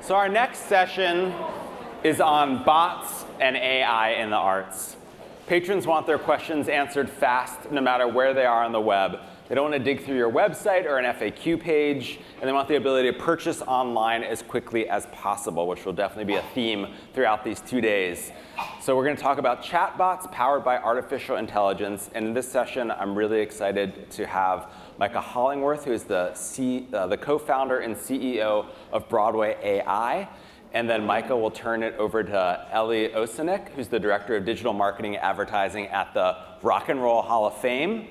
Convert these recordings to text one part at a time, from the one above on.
So our next session is on bots and AI in the arts. Patrons want their questions answered fast, no matter where they are on the web. They don't want to dig through your website or an FAQ page, and they want the ability to purchase online as quickly as possible, which will definitely be a theme throughout these 2 days. So we're going to talk about chatbots powered by artificial intelligence, and in this session, I'm really excited to have Micah Hollingworth, who is the co-founder and CEO of Broadway AI. And then Micah will turn it over to Ellie Osanek, who's the Director of Digital Marketing and Advertising at the Rock and Roll Hall of Fame,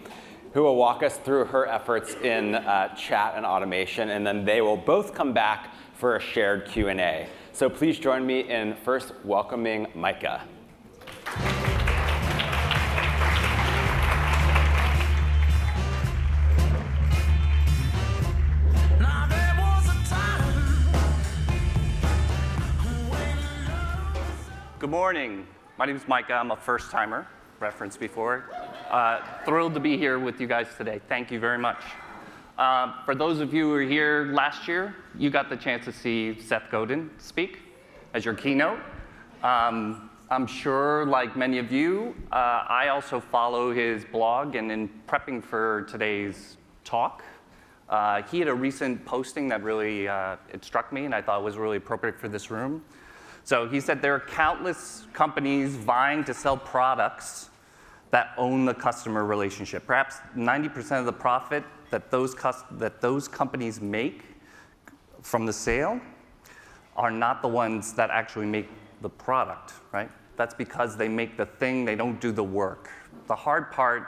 who will walk us through her efforts in chat and automation. And then they will both come back for a shared Q&A. So please join me in first welcoming Micah. Good morning. My name is Micah. I'm a first-timer, referenced before. Thrilled to be here with you guys today. Thank you very much. For those of you who were here last year, you got the chance to see Seth Godin speak as your keynote. I'm sure, like many of you, I also follow his blog, and in prepping for today's talk, he had a recent posting that really it struck me, and I thought was really appropriate for this room. So he said there are countless companies vying to sell products that own the customer relationship. Perhaps 90% of the profit that those companies make from the sale are not the ones that actually make the product, right? That's because they make the thing, they don't do the work. The hard part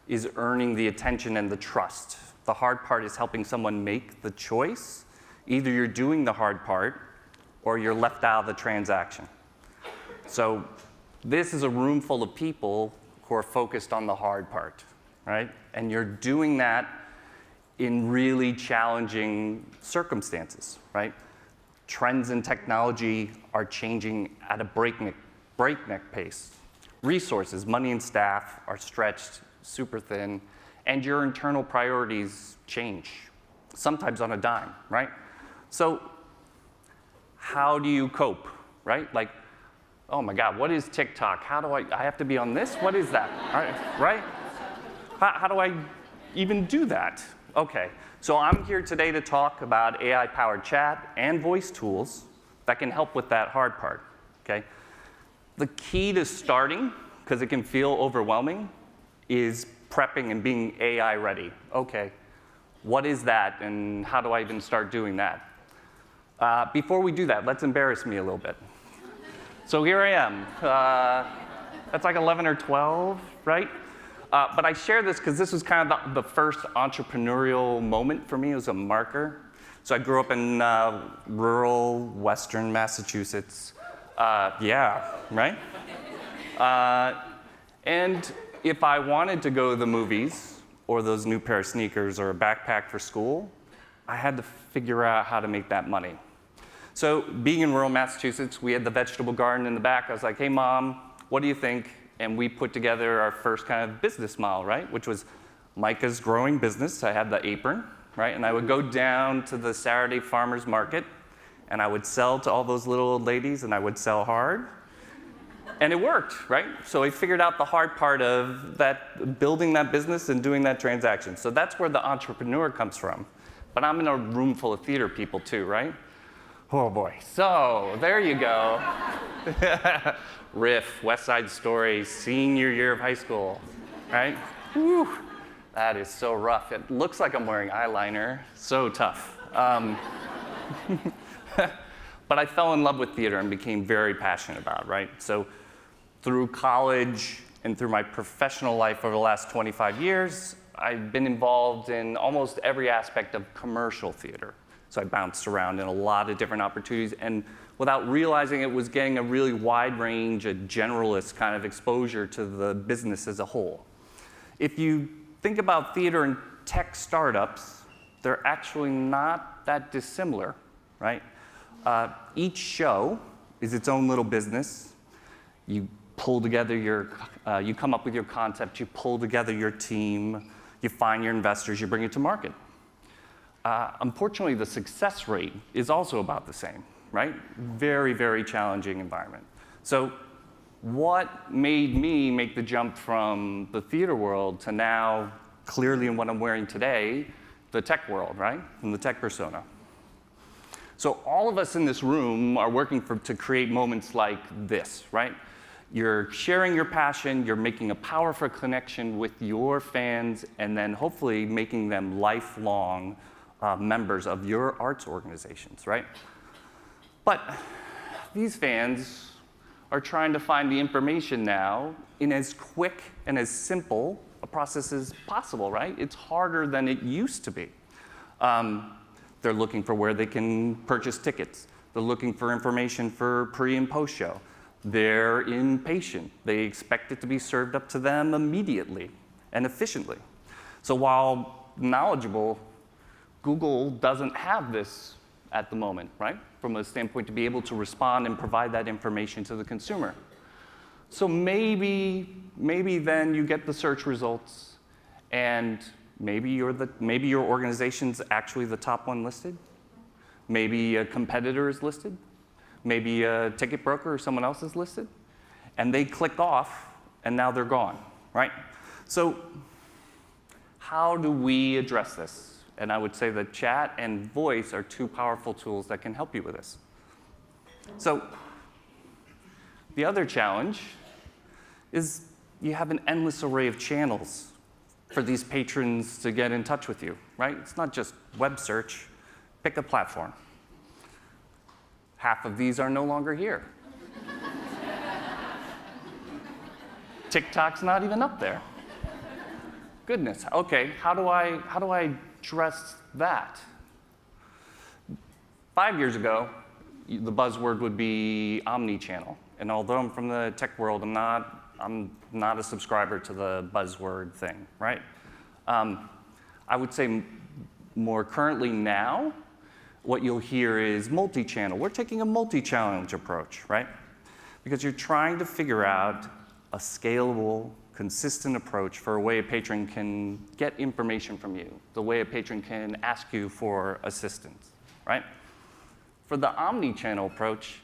is earning the attention and the trust. The hard part is helping someone make the choice. Either you're doing the hard part or you're left out of the transaction. So this is a room full of people who are focused on the hard part, right? And you're doing that in really challenging circumstances, right? Trends in technology are changing at a breakneck pace. Resources, money and staff are stretched super thin, and your internal priorities change, sometimes on a dime, right? So how do you cope, right? Like, oh my God, what is TikTok? How do I have to be on this? What is that, right? How do I even do that? Okay, so I'm here today to talk about AI-powered chat and voice tools that can help with that hard part, okay? The key to starting, because it can feel overwhelming, is prepping and being AI ready. Okay, what is that and how do I even start doing that? Before we do that, let's embarrass me a little bit. So here I am. That's like 11 or 12, right? But I share this because this was kind of the first entrepreneurial moment for me. It was a marker. So I grew up in rural western Massachusetts. Yeah, right? And if I wanted to go to the movies or those new pair of sneakers or a backpack for school, I had to figure out how to make that money. So being in rural Massachusetts, we had the vegetable garden in the back. I was like, hey, Mom, what do you think? And we put together our first kind of business model, right? Which was Micah's growing business. I had the apron, right? And I would go down to the Saturday farmer's market, and I would sell to all those little old ladies, and I would sell hard. And it worked, right? So I figured out the hard part of that, building that business and doing that transaction. So that's where the entrepreneur comes from. But I'm in a room full of theater people too, right? Oh boy. So there you go. Riff, West Side Story, senior year of high school, right? Whew. That is so rough. It looks like I'm wearing eyeliner. So tough. But I fell in love with theater and became very passionate about it, right? So through college and through my professional life over the last 25 years, I've been involved in almost every aspect of commercial theater. So I bounced around in a lot of different opportunities, and without realizing it, was getting a really wide range, a generalist kind of exposure to the business as a whole. If you think about theater and tech startups, they're actually not that dissimilar, right? Each show is its own little business. You pull together you come up with your concept, you pull together your team, you find your investors, you bring it to market. Unfortunately, the success rate is also about the same, right? Very, very challenging environment. So what made me make the jump from the theater world to now, clearly in what I'm wearing today, the tech world, right? From the tech persona. So all of us in this room are working to create moments like this, right? You're sharing your passion, you're making a powerful connection with your fans, and then hopefully making them lifelong members of your arts organizations, right? But these fans are trying to find the information now in as quick and as simple a process as possible, right? It's harder than it used to be. They're looking for where they can purchase tickets. They're looking for information for pre and post show. They're impatient. They expect it to be served up to them immediately and efficiently. So while knowledgeable, Google doesn't have this at the moment, right? From a standpoint to be able to respond and provide that information to the consumer. So maybe then you get the search results, and maybe your organization's actually the top one listed. Maybe a competitor is listed. Maybe a ticket broker or someone else is listed. And they click off, and now they're gone, right? So how do we address this? And I would say that chat and voice are two powerful tools that can help you with this. So the other challenge is you have an endless array of channels for these patrons to get in touch with you, right? It's not just web search. Pick a platform. Half of these are no longer here. TikTok's not even up there. Goodness, okay, how do I address that? 5 years ago, the buzzword would be omni-channel. And although I'm from the tech world, I'm not a subscriber to the buzzword thing, right? I would say more currently now, what you'll hear is multi-channel. We're taking a multi-channel approach, right? Because you're trying to figure out a scalable, consistent approach for a way a patron can get information from you, the way a patron can ask you for assistance, right? For the omni-channel approach,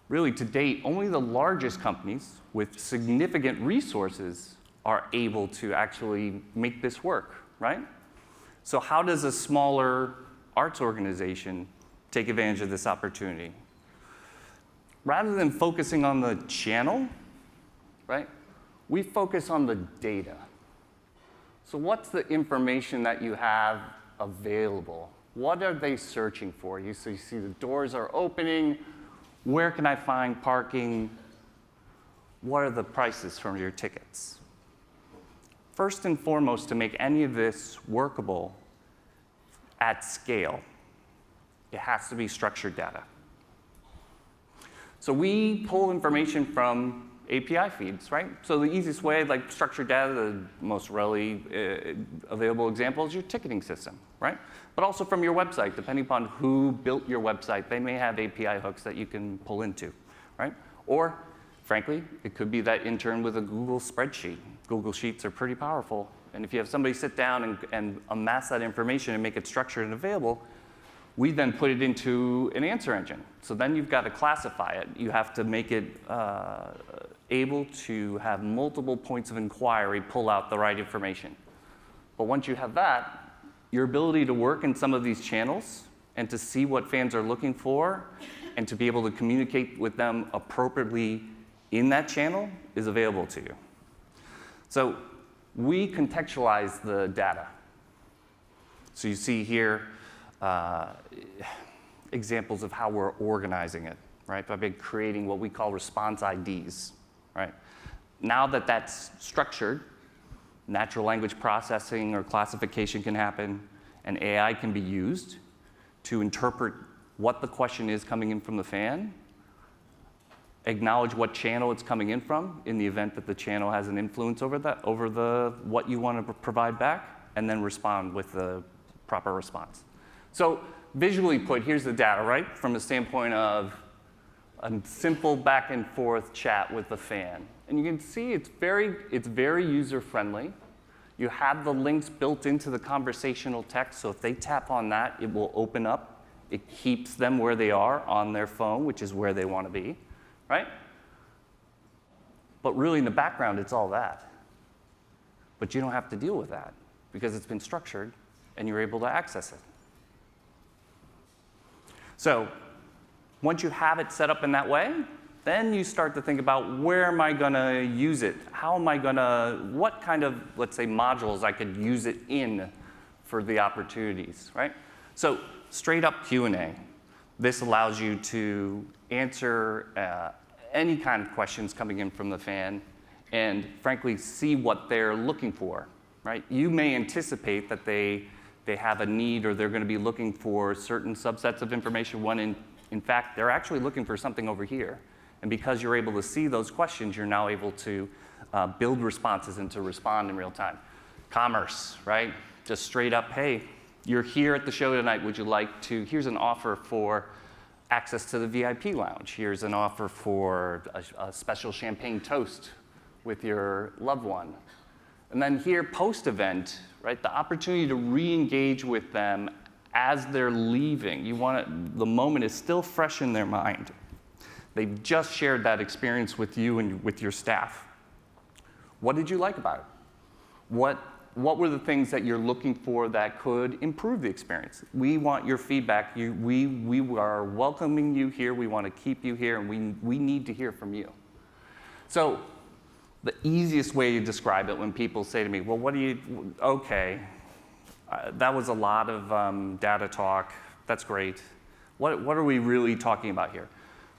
really to date, only the largest companies with significant resources are able to actually make this work, right? So how does a smaller arts organization take advantage of this opportunity? Rather than focusing on the channel, right, we focus on the data. So what's the information that you have available? What are they searching for? You see the doors are opening. Where can I find parking? What are the prices for your tickets? First and foremost, to make any of this workable at scale, it has to be structured data. So we pull information from API feeds, right? So the easiest way, like structured data, the most readily available example is your ticketing system, right? But also from your website, depending upon who built your website, they may have API hooks that you can pull into, right? Or, frankly, it could be that intern with a Google spreadsheet. Google Sheets are pretty powerful. And if you have somebody sit down and amass that information and make it structured and available, we then put it into an answer engine. So then you've got to classify it. You have to make it able to have multiple points of inquiry, pull out the right information. But once you have that, your ability to work in some of these channels and to see what fans are looking for and to be able to communicate with them appropriately in that channel is available to you. So we contextualize the data. So you see here examples of how we're organizing it, right? By creating what we call response IDs, right? Now that that's structured, natural language processing or classification can happen, and AI can be used to interpret what the question is coming in from the fan, acknowledge what channel it's coming in from in the event that the channel has an influence over what you want to provide back, and then respond with the proper response. So visually put, here's the data, right? From a standpoint of a simple back and forth chat with the fan. And you can see it's very user-friendly. You have the links built into the conversational text, so if they tap on that, it will open up It keeps them where they are on their phone, which is where they want to be, right? But really, in the background, it's all that. But you don't have to deal with that because it's been structured and you're able to access it. So once you have it set up in that way, then you start to think about where am I going to use it? How am I going to, what kind of, let's say, modules I could use it in for the opportunities, right? So straight up Q&A. This allows you to answer any kind of questions coming in from the fan and frankly see what they're looking for, right? You may anticipate that they have a need or they're going to be looking for certain subsets of information. One, in fact, they're actually looking for something over here. And because you're able to see those questions, you're now able to build responses and to respond in real time. Commerce, right? Just straight up, hey, you're here at the show tonight. Would you like to, here's an offer for access to the VIP lounge. Here's an offer for a special champagne toast with your loved one. And then here, post-event, right, the opportunity to re-engage with them as they're leaving. You want it, the moment is still fresh in their mind. They've just shared that experience with you and with your staff. What did you like about it? What were the things that you're looking for that could improve the experience? We want your feedback. We are welcoming you here. We want to keep you here, and we need to hear from you. So the easiest way to describe it when people say to me, well, what do you, okay, that was a lot of data talk. That's great. What are we really talking about here?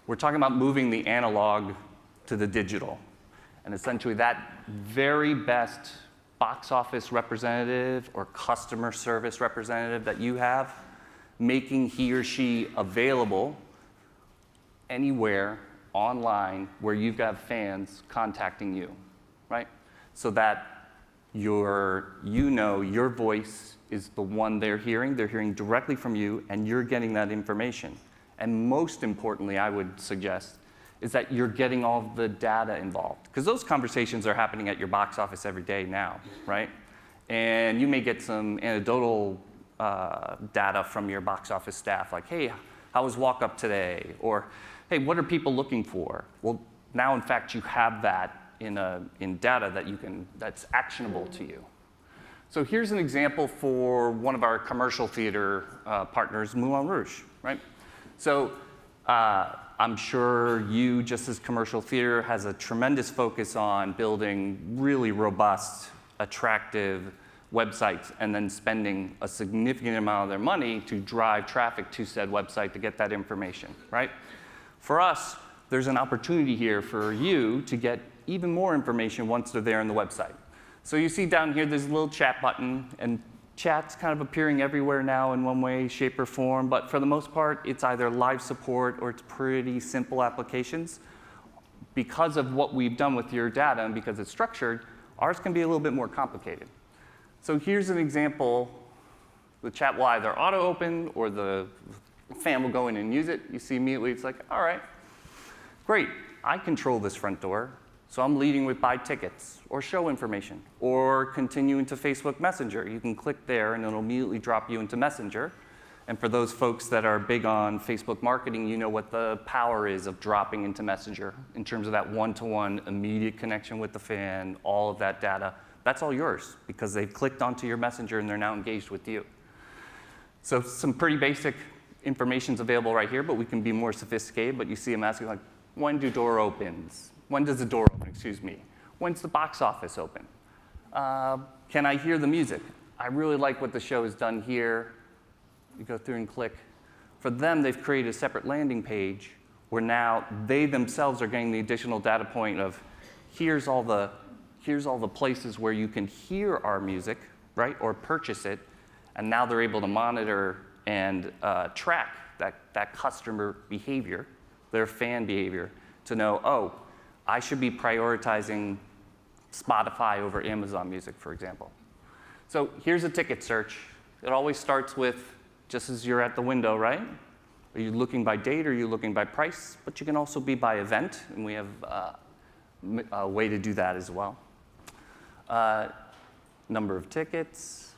We're talking about moving the analog to the digital. And essentially that very best box office representative or customer service representative that you have, making he or she available anywhere online where you've got fans contacting you, right? So that your voice is the one they're hearing directly from you, and you're getting that information. And most importantly, I would suggest, is that you're getting all the data involved. Because those conversations are happening at your box office every day now, right? And you may get some anecdotal data from your box office staff, like, hey, how was walk-up today? Or, hey, what are people looking for? Well, now, in fact, you have that in data that's actionable to you. So here's an example for one of our commercial theater partners, Moulin Rouge, right? So I'm sure you, just as commercial theater, has a tremendous focus on building really robust, attractive websites and then spending a significant amount of their money to drive traffic to said website to get that information, right? For us, there's an opportunity here for you to get even more information once they're there on the website. So you see down here, there's a little chat button, and chat's kind of appearing everywhere now in one way, shape, or form, but for the most part, it's either live support or it's pretty simple applications. Because of what we've done with your data and because it's structured, ours can be a little bit more complicated. So here's an example. The chat will either auto-open or the fan will go in and use it. You see immediately, it's like, all right, great, I control this front door. So I'm leading with buy tickets or show information or continue into Facebook Messenger. You can click there and it'll immediately drop you into Messenger. And for those folks that are big on Facebook marketing, you know what the power is of dropping into Messenger in terms of that one-to-one immediate connection with the fan, all of that data. That's all yours because they've clicked onto your Messenger and they're now engaged with you. So some pretty basic information's available right here, but we can be more sophisticated. But you see them asking like, when do door opens? When does the door open, excuse me? When's the box office open? Can I hear the music? I really like what the show has done here. You go through and click. For them, they've created a separate landing page where now they themselves are getting the additional data point of here's all the places where you can hear our music, right, or purchase it, and now they're able to monitor and track that customer behavior, their fan behavior, to know, oh, I should be prioritizing Spotify over Amazon Music, for example. So here's a ticket search. It always starts with, just as you're at the window, right? Are you looking by date or are you looking by price? But you can also be by event, and we have a way to do that as well. Number of tickets.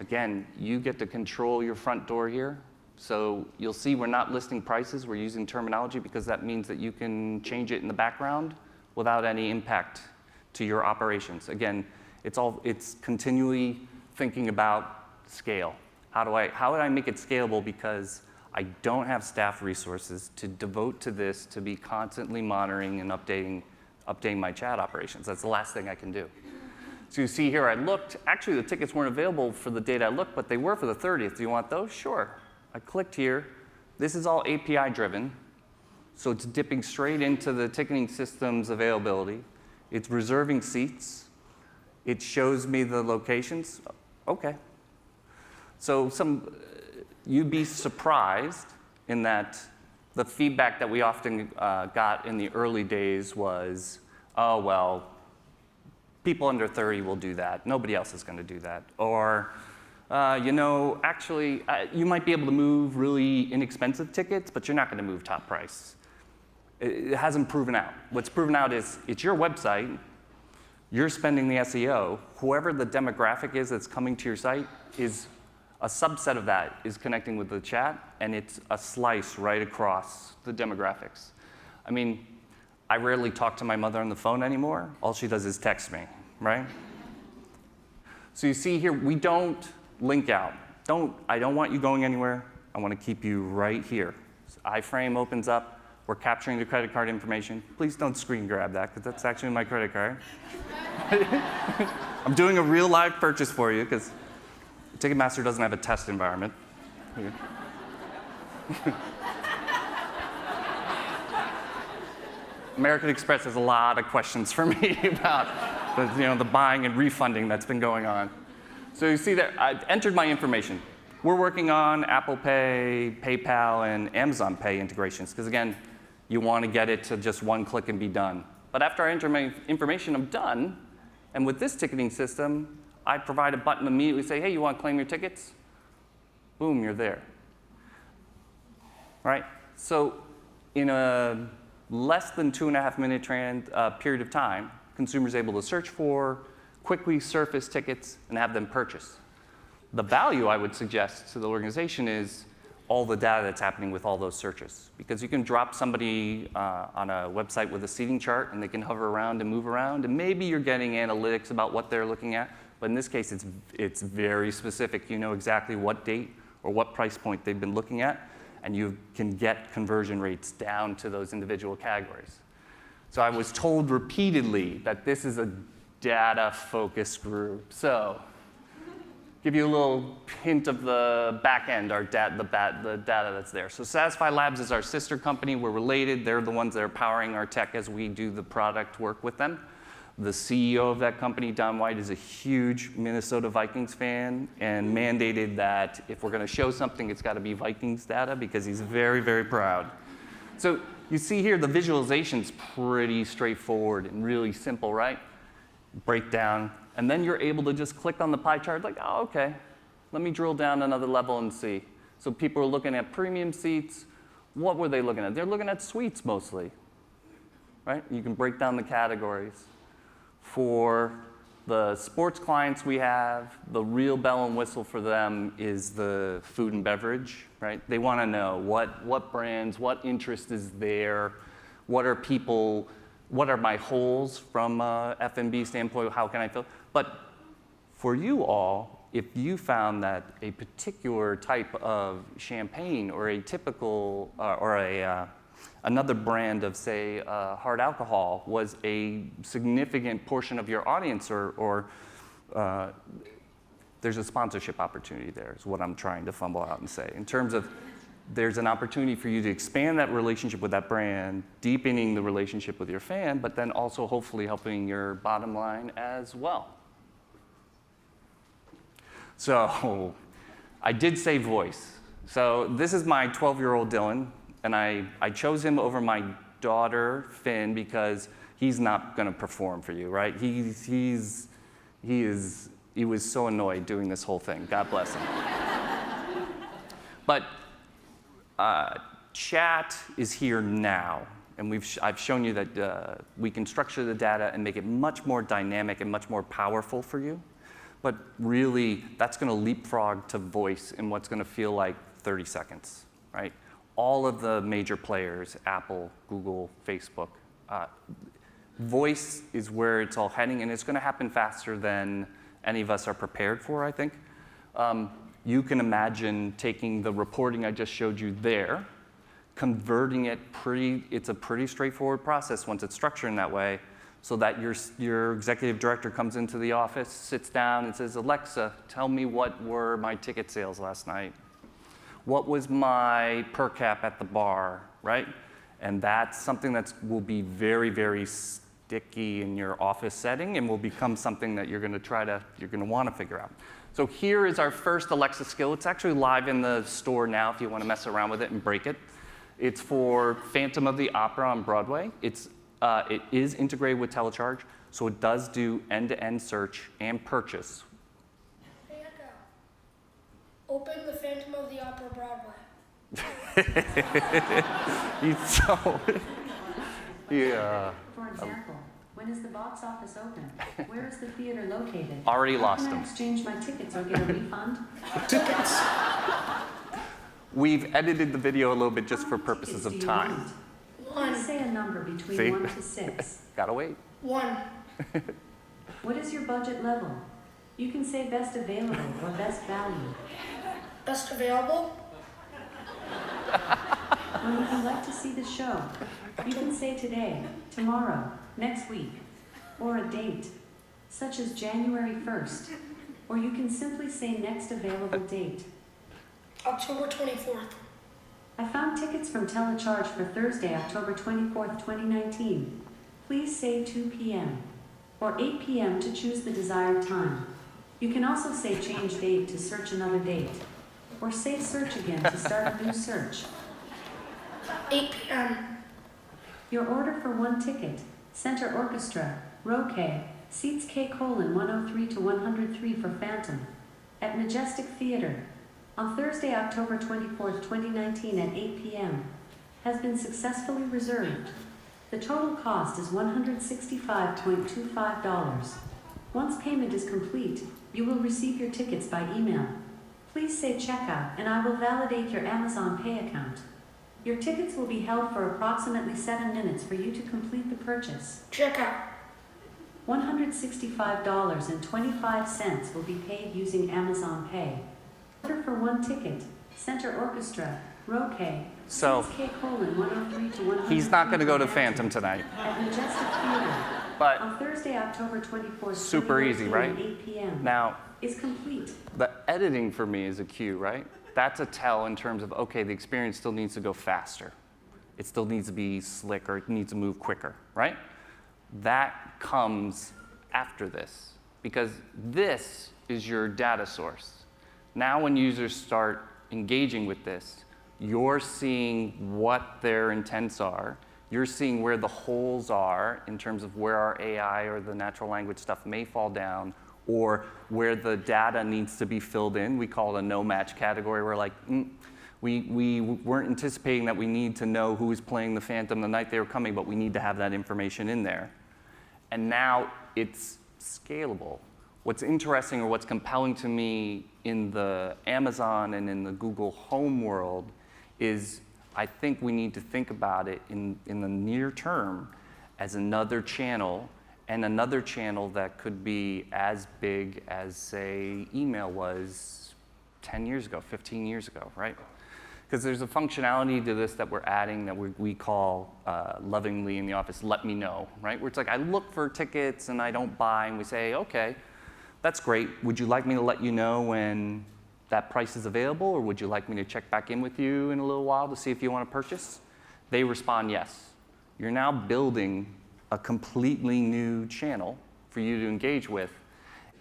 Again, you get to control your front door here. So you'll see we're not listing prices, we're using terminology because that means that you can change it in the background without any impact to your operations. Again, it's continually thinking about scale. How do I make it scalable because I don't have staff resources to devote to this, to be constantly monitoring and updating my chat operations. That's the last thing I can do. So you see here, I looked. Actually, the tickets weren't available for the date I looked, but they were for the 30th. Do you want those? Sure. I clicked here. This is all API driven. So it's dipping straight into the ticketing system's availability. It's reserving seats. It shows me the locations. OK. So you'd be surprised in that the feedback that we often got in the early days was, oh, well, people under 30 will do that. Nobody else is going to do that. Or, actually, you might be able to move really inexpensive tickets, but you're not going to move top price. It hasn't proven out. What's proven out is it's your website. You're spending the SEO. Whoever the demographic is that's coming to your site is a subset of that is connecting with the chat, and it's a slice right across the demographics. I mean, I rarely talk to my mother on the phone anymore. All she does is text me, right? So you see here, we don't link out. I don't want you going anywhere. I want to keep you right here. So iFrame opens up. We're capturing the credit card information. Please don't screen grab that, because that's actually my credit card. I'm doing a real live purchase for you, because Ticketmaster doesn't have a test environment. American Express has a lot of questions for me about the buying and refunding that's been going on. So you see that I've entered my information. We're working on Apple Pay, PayPal, and Amazon Pay integrations, because again, you want to get it to just one click and be done. But after I enter my information, I'm done. And with this ticketing system, I provide a button immediately, say, hey, you want to claim your tickets? Boom, you're there. Right? So in a less than 2.5-minute period of time, consumers are able to search for, quickly surface tickets, and have them purchase. The value I would suggest to the organization is all the data that's happening with all those searches. Because you can drop somebody on a website with a seating chart, and they can hover around and move around, and maybe you're getting analytics about what they're looking at. But in this case, it's very specific. You know exactly what date or what price point they've been looking at, and you can get conversion rates down to those individual categories. So I was told repeatedly that this is a data-focused group. So give you a little hint of the back end, the data that's there. So Satisfy Labs is our sister company. We're related. They're the ones that are powering our tech as we do the product work with them. The CEO of that company, Don White, is a huge Minnesota Vikings fan and mandated that if we're going to show something, it's got to be Vikings data because he's very, very proud. So you see here, the visualization's pretty straightforward and really simple, right? Breakdown. And then you're able to just click on the pie chart like, oh, OK. Let me drill down another level and see. So people are looking at premium seats. What were they looking at? They're looking at suites mostly, right? You can break down the categories. For the sports clients we have, the real bell and whistle for them is the food and beverage, right? They want to know what brands, what interest is there, what are my holes from a F&B standpoint, how can I fill? But for you all, if you found that a particular type of champagne or a typical, another brand of, say, hard alcohol was a significant portion of your audience, or there's a sponsorship opportunity there, is what I'm trying to fumble out and say. In terms of there's an opportunity for you to expand that relationship with that brand, deepening the relationship with your fan, but then also hopefully helping your bottom line as well. So I did say voice. So this is my 12-year-old Dylan. And I chose him over my daughter, Finn, because he's not going to perform for you, right? He was so annoyed doing this whole thing. God bless him. But chat is here now. And I've shown you that we can structure the data and make it much more dynamic and much more powerful for you. But really, that's going to leapfrog to voice in what's going to feel like 30 seconds, right? All of the major players, Apple, Google, Facebook, voice is where it's all heading, and it's going to happen faster than any of us are prepared for, I think. You can imagine taking the reporting I just showed you there, converting it it's a pretty straightforward process once it's structured in that way, so that your executive director comes into the office, sits down and says, Alexa, tell me what were my ticket sales last night? What was my per cap at the bar, right? And that's something that will be very, very sticky in your office setting and will become something that you're going to want to figure out. So here is our first Alexa skill. It's actually live in the store now if you want to mess around with it and break it. It's for Phantom of the Opera on Broadway. It is integrated with Telecharge, so it does do end-to-end search and purchase. Hey, Echo. Open the Phantom of the Opera Broadway. Yeah. For example, when is the box office open? Where is the theater located? Already lost How can I them. exchange my tickets or get a refund? Tickets. We've edited the video a little bit just How for many purposes tickets of do you time. want? One. Please say a number between See? 1 to 6. Gotta wait. 1. What is your budget level? You can say best available or best value. Best available. When would you like to see the show? You can say today, tomorrow, next week, or a date, such as January 1st. Or you can simply say next available date. October 24th. I found tickets from Telecharge for Thursday, October 24th, 2019. Please say 2 p.m. or 8 p.m. to choose the desired time. You can also say change date to search another date, or say search again to start a new search. 8 p.m. Your order for one ticket, Center Orchestra, row K, seats K:103 to 103 for Phantom, at Majestic Theater, on Thursday, October 24th, 2019 at 8 p.m., has been successfully reserved. The total cost is $165.25. Once payment is complete, you will receive your tickets by email. Please say checkout and I will validate your Amazon Pay account. Your tickets will be held for approximately 7 minutes for you to complete the purchase. Check out. $165.25 will be paid using Amazon Pay. Order for one ticket, Center Orchestra, row K, So, seats K:103 to 103 he's not going to go to for Phantom tonight. at Majestic Theater But on Thursday, October 24th, super easy, 2019 right? at 8 p.m. Now, is complete. the editing for me is a cue, right? That's a tell in terms of, okay, the experience still needs to go faster. It still needs to be slick, or it needs to move quicker, right? That comes after this, because this is your data source. Now when users start engaging with this, you're seeing what their intents are. You're seeing where the holes are in terms of where our AI or the natural language stuff may fall down, or where the data needs to be filled in. We call it a no-match category. We're like, we weren't anticipating that we need to know who was playing the Phantom the night they were coming, but we need to have that information in there. And now it's scalable. What's interesting, or what's compelling to me in the Amazon and in the Google Home world is I think we need to think about it in the near term as another channel, and another channel that could be as big as, say, email was 10 years ago, 15 years ago, right? Because there's a functionality to this that we're adding that we call lovingly in the office, let me know, right? Where it's like, I look for tickets and I don't buy, and we say, okay, that's great. Would you like me to let you know when that price is available, or would you like me to check back in with you in a little while to see if you want to purchase? They respond yes. You're now building a completely new channel for you to engage with.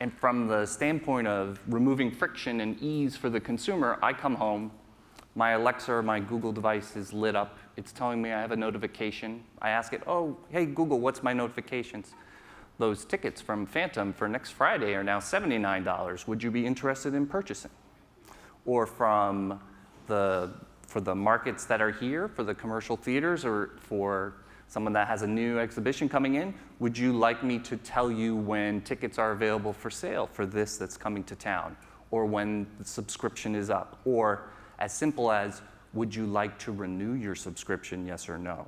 And from the standpoint of removing friction and ease for the consumer, I come home, my Alexa or my Google device is lit up. It's telling me I have a notification. I ask it, oh, hey, Google, what's my notifications? Those tickets from Phantom for next Friday are now $79. Would you be interested in purchasing? Or for the markets that are here, for the commercial theaters, or for someone that has a new exhibition coming in, would you like me to tell you when tickets are available for sale for this that's coming to town, or when the subscription is up? Or as simple as, would you like to renew your subscription, yes or no?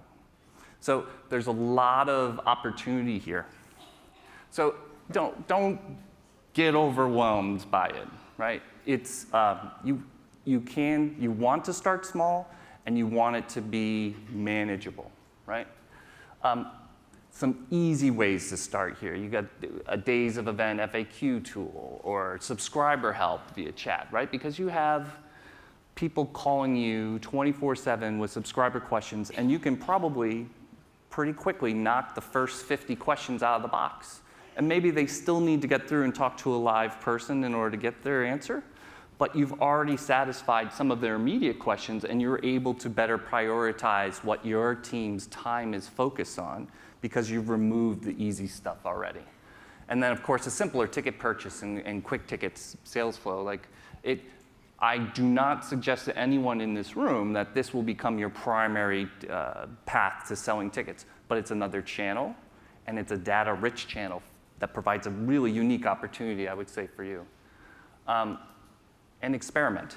So there's a lot of opportunity here. So don't get overwhelmed by it, right? It's, you want to start small, and you want it to be manageable, right? Some easy ways to start here. You got a Days of Event FAQ tool or subscriber help via chat, right? Because you have people calling you 24/7 with subscriber questions, and you can probably pretty quickly knock the first 50 questions out of the box. And maybe they still need to get through and talk to a live person in order to get their answer, but you've already satisfied some of their immediate questions, and you're able to better prioritize what your team's time is focused on because you've removed the easy stuff already. And then, of course, a simpler ticket purchase and quick tickets sales flow. I do not suggest to anyone in this room that this will become your primary path to selling tickets, but it's another channel, and it's a data-rich channel that provides a really unique opportunity, I would say, for you. And experiment.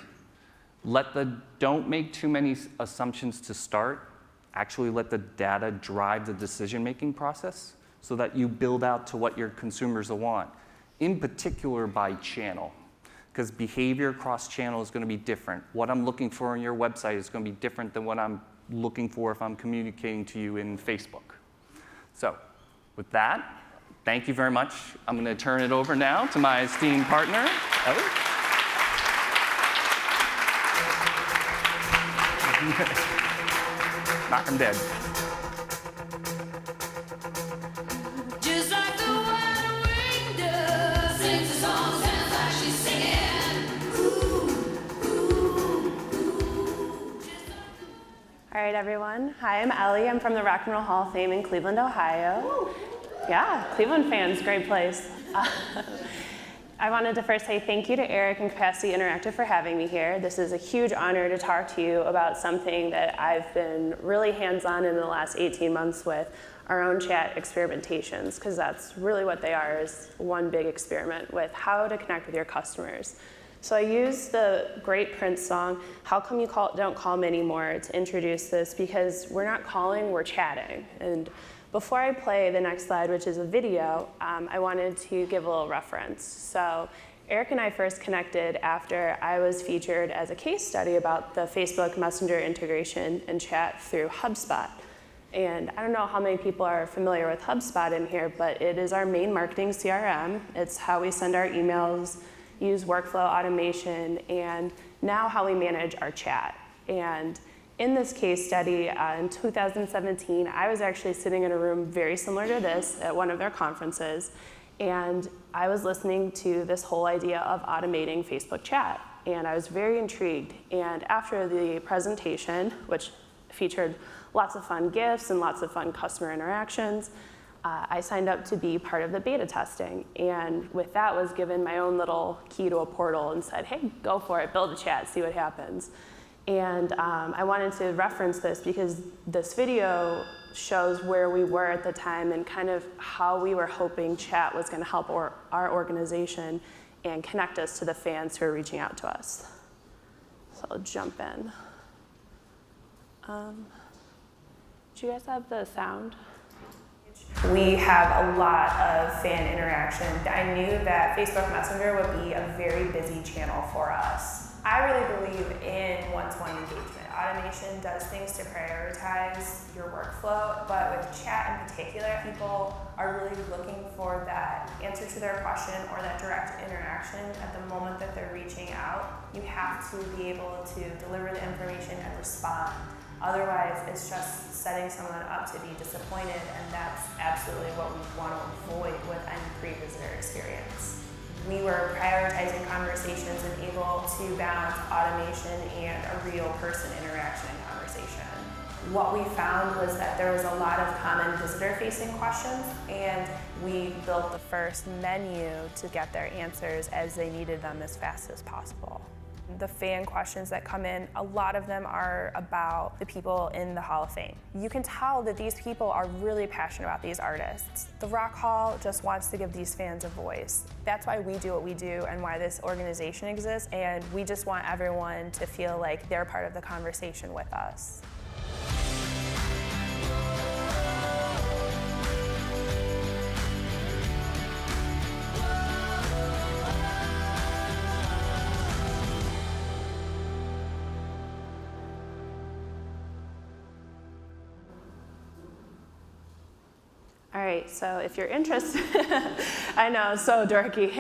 Don't make too many assumptions to start. Actually let the data drive the decision-making process so that you build out to what your consumers will want, in particular by channel. Because behavior across channel is going to be different. What I'm looking for on your website is going to be different than what I'm looking for if I'm communicating to you in Facebook. So with that, thank you very much. I'm going to turn it over now to my esteemed partner, Ellie. Knock him dead. Just like the wild wind does, sings a song, sounds like she's singing. All right, everyone. Hi, I'm Ellie. I'm from the Rock and Roll Hall of Fame in Cleveland, Ohio. Yeah, Cleveland fans, great place. I wanted to first say thank you to Eric and Capacity Interactive for having me here. This is a huge honor to talk to you about something that I've been really hands-on in the last 18 months with, our own chat experimentations, because that's really what they are, is one big experiment with how to connect with your customers. So I used the great Prince song, How Come You Don't Call Me Anymore, to introduce this, because we're not calling, we're chatting. And before I play the next slide, which is a video, I wanted to give a little reference. So Eric and I first connected after I was featured as a case study about the Facebook Messenger integration and chat through HubSpot. And I don't know how many people are familiar with HubSpot in here, but it is our main marketing CRM. It's how we send our emails, use workflow automation, and now how we manage our chat. And in this case study in 2017, I was actually sitting in a room very similar to this at one of their conferences, and I was listening to this whole idea of automating Facebook chat, and I was very intrigued. And after the presentation, which featured lots of fun GIFs and lots of fun customer interactions, I signed up to be part of the beta testing, and with that was given my own little key to a portal and said, hey, go for it, build a chat, see what happens. And I wanted to reference this because this video shows where we were at the time and kind of how we were hoping chat was going to help our organization and connect us to the fans who are reaching out to us. So I'll jump in. Do you guys have the sound? We have a lot of fan interaction. I knew that Facebook Messenger would be a very busy channel for us. I really believe in one-to-one engagement. Automation does things to prioritize your workflow, but with chat in particular, people are really looking for that answer to their question or that direct interaction at the moment that they're reaching out. You have to be able to deliver the information and respond. Otherwise, it's just setting someone up to be disappointed, and that's absolutely what we want to avoid with any pre-visitor experience. We were prioritizing conversations and able to balance automation and a real person interaction and conversation. What we found was that there was a lot of common visitor-facing questions, and we built the first menu to get their answers as they needed them as fast as possible. The fan questions that come in, a lot of them are about the people in the Hall of Fame. You can tell that these people are really passionate about these artists. The Rock Hall just wants to give these fans a voice. That's why we do what we do and why this organization exists, and we just want everyone to feel like they're part of the conversation with us. All right, so if you're interested, I know, so dorky.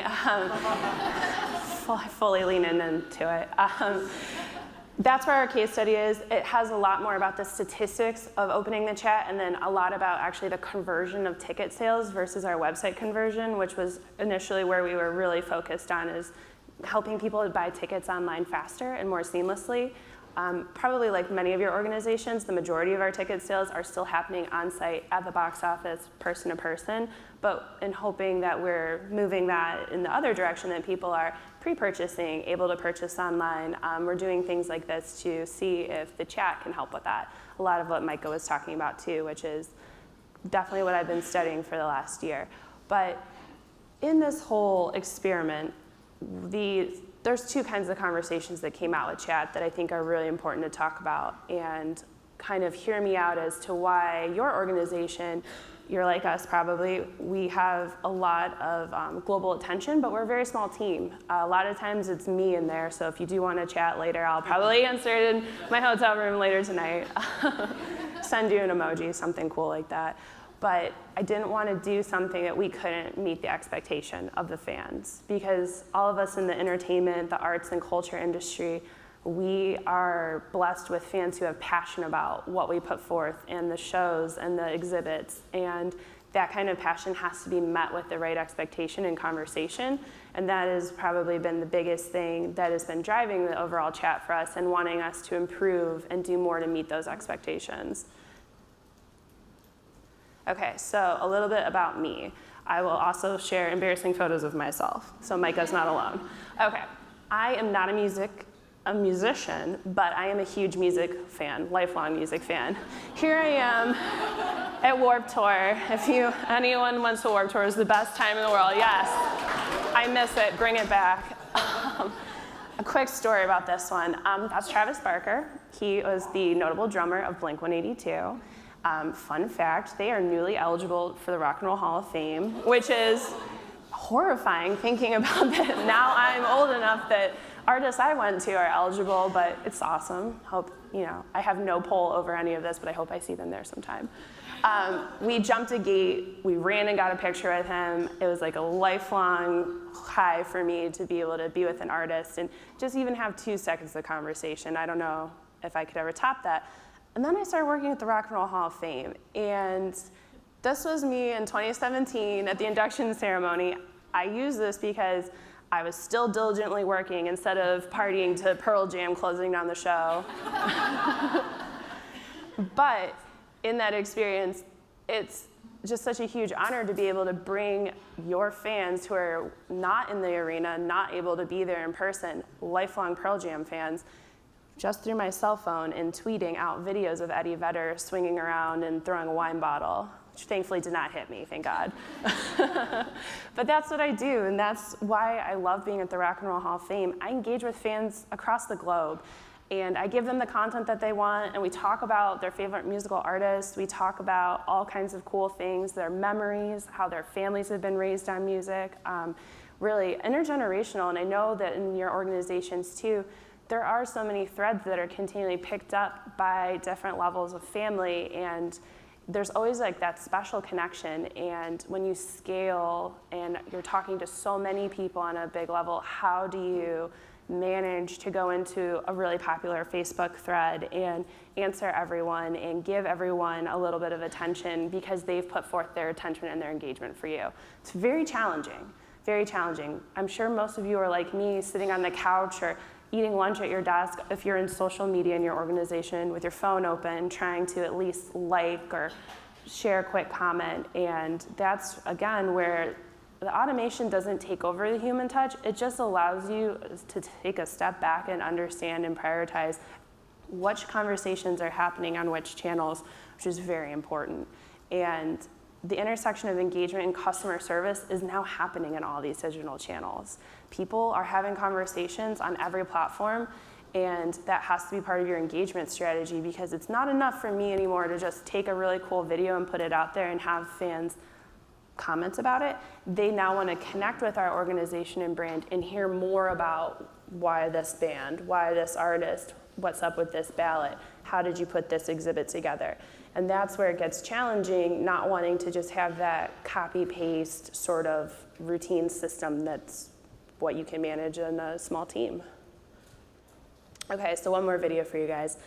Fully leaning into it. That's where our case study is. It has a lot more about the statistics of opening the chat and then a lot about actually the conversion of ticket sales versus our website conversion, which was initially where we were really focused on, is helping people buy tickets online faster and more seamlessly. Probably like many of your organizations, the majority of our ticket sales are still happening on site at the box office, person to person, but in hoping that we're moving that in the other direction, that people are pre-purchasing, able to purchase online. We're doing things like this to see if the chat can help with that. A lot of what Micah was talking about too, which is definitely what I've been studying for the last year. But in this whole experiment, there's two kinds of conversations that came out with chat that I think are really important to talk about and kind of hear me out as to why your organization, you're like us probably, we have a lot of global attention, but we're a very small team. A lot of times it's me in there, so if you do want to chat later, I'll probably answer it in my hotel room later tonight. Send you an emoji, something cool like that. But I didn't want to do something that we couldn't meet the expectation of the fans, because all of us in the entertainment, the arts and culture industry, we are blessed with fans who have passion about what we put forth and the shows and the exhibits, and that kind of passion has to be met with the right expectation and conversation, and that has probably been the biggest thing that has been driving the overall chat for us and wanting us to improve and do more to meet those expectations. Okay, so a little bit about me. I will also share embarrassing photos of myself, so Micah's not alone. Okay, I am not a musician, but I am a huge music fan, lifelong music fan. Here I am at Warped Tour. If anyone wants to Warped Tour, it's the best time in the world. Yes, I miss it, bring it back. A quick story about this one. That's Travis Barker. He was the notable drummer of Blink-182. Fun fact, they are newly eligible for the Rock and Roll Hall of Fame, which is horrifying thinking about that. Now I'm old enough that artists I went to are eligible, but it's awesome. Hope, I have no pull over any of this, but I hope I see them there sometime. We jumped a gate, we ran and got a picture with him. It was like a lifelong high for me to be able to be with an artist and just even have 2 seconds of conversation. I don't know if I could ever top that. And then I started working at the Rock and Roll Hall of Fame. And this was me in 2017 at the induction ceremony. I use this because I was still diligently working instead of partying to Pearl Jam closing down the show. But in that experience, it's just such a huge honor to be able to bring your fans who are not in the arena, not able to be there in person, lifelong Pearl Jam fans, just through my cell phone and tweeting out videos of Eddie Vedder swinging around and throwing a wine bottle, which thankfully did not hit me, thank God. But that's what I do, and that's why I love being at the Rock and Roll Hall of Fame. I engage with fans across the globe, and I give them the content that they want, and we talk about their favorite musical artists. We talk about all kinds of cool things, their memories, how their families have been raised on music. Really intergenerational, and I know that in your organizations too, there are so many threads that are continually picked up by different levels of family, and there's always like that special connection. And when you scale and you're talking to so many people on a big level, how do you manage to go into a really popular Facebook thread and answer everyone and give everyone a little bit of attention because they've put forth their attention and their engagement for you? It's very challenging, very challenging. I'm sure most of you are like me, sitting on the couch or eating lunch at your desk, if you're in social media in your organization with your phone open, trying to at least like or share a quick comment. And that's, again, where the automation doesn't take over the human touch. It just allows you to take a step back and understand and prioritize which conversations are happening on which channels, which is very important. And the intersection of engagement and customer service is now happening in all these digital channels. People are having conversations on every platform, and that has to be part of your engagement strategy, because it's not enough for me anymore to just take a really cool video and put it out there and have fans comment about it. They now want to connect with our organization and brand and hear more about why this band, why this artist, what's up with this ballot, how did you put this exhibit together? And that's where it gets challenging, not wanting to just have that copy-paste sort of routine system that's what you can manage in a small team. Okay, so one more video for you guys.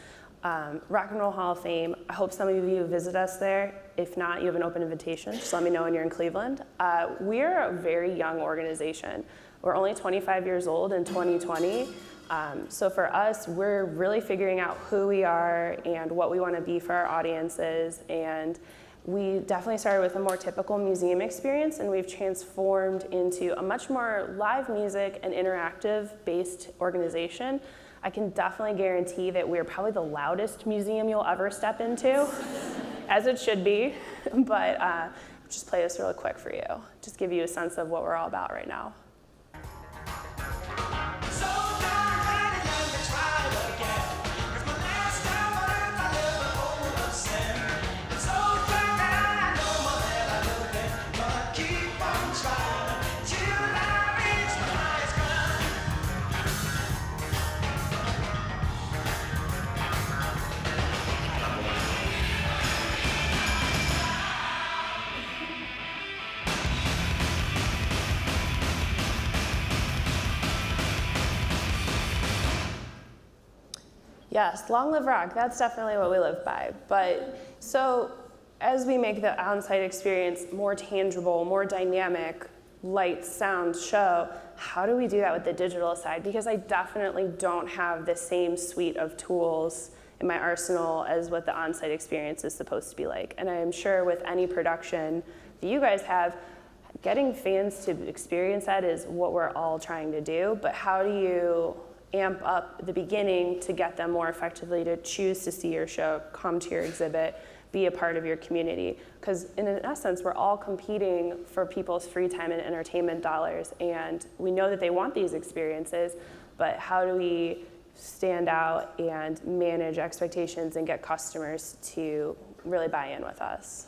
Rock and Roll Hall of Fame. I hope some of you visit us there. If not, you have an open invitation. Just let me know when you're in Cleveland. We're a very young organization. We're only 25 years old in 2020. So for us, we're really figuring out who we are and what we want to be for our audiences. And we definitely started with a more typical museum experience, and we've transformed into a much more live music and interactive based organization. I can definitely guarantee that we're probably the loudest museum you'll ever step into, as it should be. But just play this really quick for you, just give you a sense of what we're all about right now. Yes, long live rock. That's definitely what we live by. But so as we make the on-site experience more tangible, more dynamic, light, sound, show, how do we do that with the digital side? Because I definitely don't have the same suite of tools in my arsenal as what the on-site experience is supposed to be like. And I'm sure with any production that you guys have, getting fans to experience that is what we're all trying to do. But how do you amp up the beginning to get them more effectively to choose to see your show, come to your exhibit, be a part of your community? Because in essence, we're all competing for people's free time and entertainment dollars, and we know that they want these experiences, but how do we stand out and manage expectations and get customers to really buy in with us?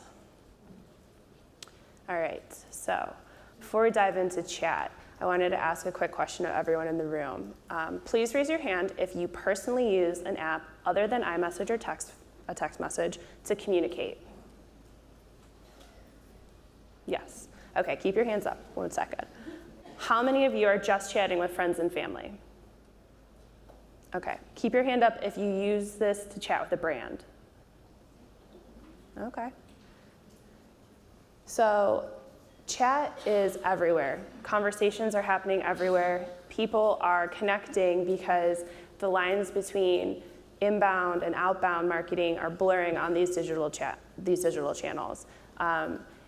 All right, so before we dive into chat, I wanted to ask a quick question of everyone in the room. Please raise your hand if you personally use an app other than iMessage or a text message to communicate. Yes. Okay, keep your hands up. 1 second. How many of you are just chatting with friends and family? Okay, keep your hand up if you use this to chat with a brand. Okay. So chat is everywhere. Conversations are happening everywhere. People are connecting because the lines between inbound and outbound marketing are blurring on these digital channels.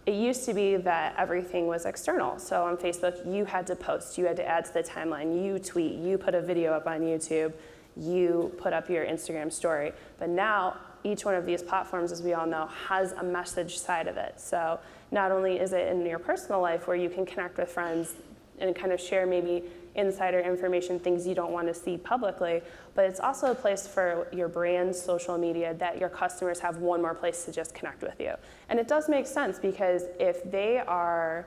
It used to be that everything was external. So on Facebook, you had to post, you had to add to the timeline, you tweet, you put a video up on YouTube, you put up your Instagram story. But now, each one of these platforms, as we all know, has a message side of it. So not only is it in your personal life where you can connect with friends and kind of share maybe insider information, things you don't want to see publicly, but it's also a place for your brand's social media that your customers have one more place to just connect with you. And it does make sense, because if they are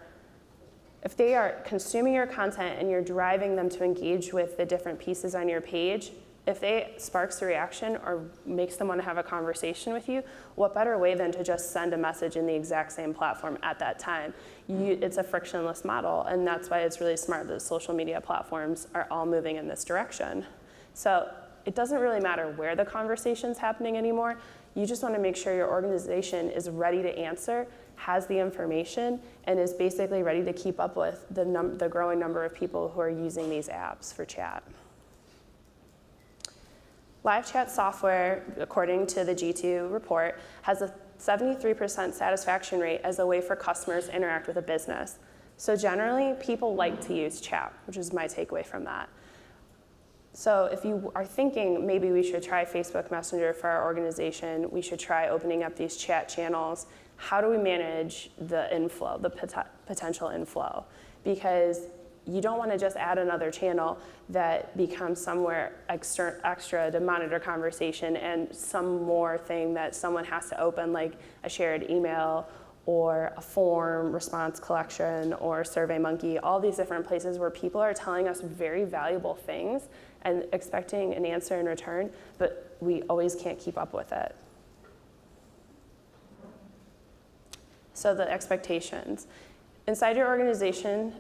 consuming your content and you're driving them to engage with the different pieces on your page, if they sparks a reaction or makes them want to have a conversation with you, what better way than to just send a message in the exact same platform at that time? It's a frictionless model, and that's why it's really smart that social media platforms are all moving in this direction. So it doesn't really matter where the conversation's happening anymore. You just want to make sure your organization is ready to answer, has the information, and is basically ready to keep up with the growing number of people who are using these apps for chat. Live chat software, according to the G2 report, has a 73% satisfaction rate as a way for customers to interact with a business. So generally, people like to use chat, which is my takeaway from that. So if you are thinking maybe we should try Facebook Messenger for our organization, we should try opening up these chat channels, how do we manage the inflow, the potential inflow? Because you don't want to just add another channel that becomes somewhere extra to monitor conversation and some more thing that someone has to open, like a shared email or a form response collection or SurveyMonkey, all these different places where people are telling us very valuable things and expecting an answer in return, but we always can't keep up with it. So the expectations. Inside your organization,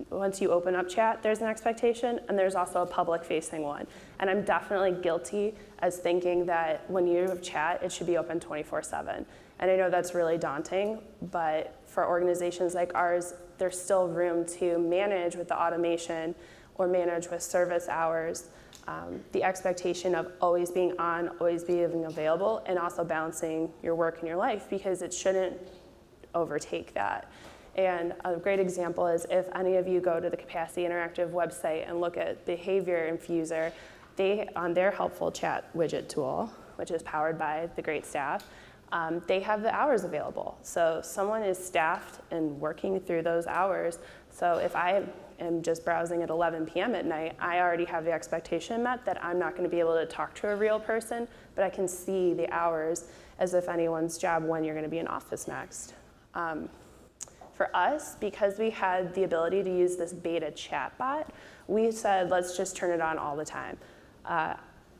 once you open up chat, there's an expectation, and there's also a public-facing one. And I'm definitely guilty as thinking that when you have chat, it should be open 24/7. And I know that's really daunting, but for organizations like ours, there's still room to manage with the automation or manage with service hours, the expectation of always being on, always being available, and also balancing your work and your life, because it shouldn't overtake that. And a great example is if any of you go to the Capacity Interactive website and look at Behavior Infuser, they, on their helpful chat widget tool, which is powered by the great staff, they have the hours available. So someone is staffed and working through those hours. So if I am just browsing at 11 p.m. at night, I already have the expectation met that I'm not going to be able to talk to a real person, but I can see the hours as if anyone's job when you're going to be in office next. For us, because we had the ability to use this beta chatbot, we said, let's just turn it on all the time.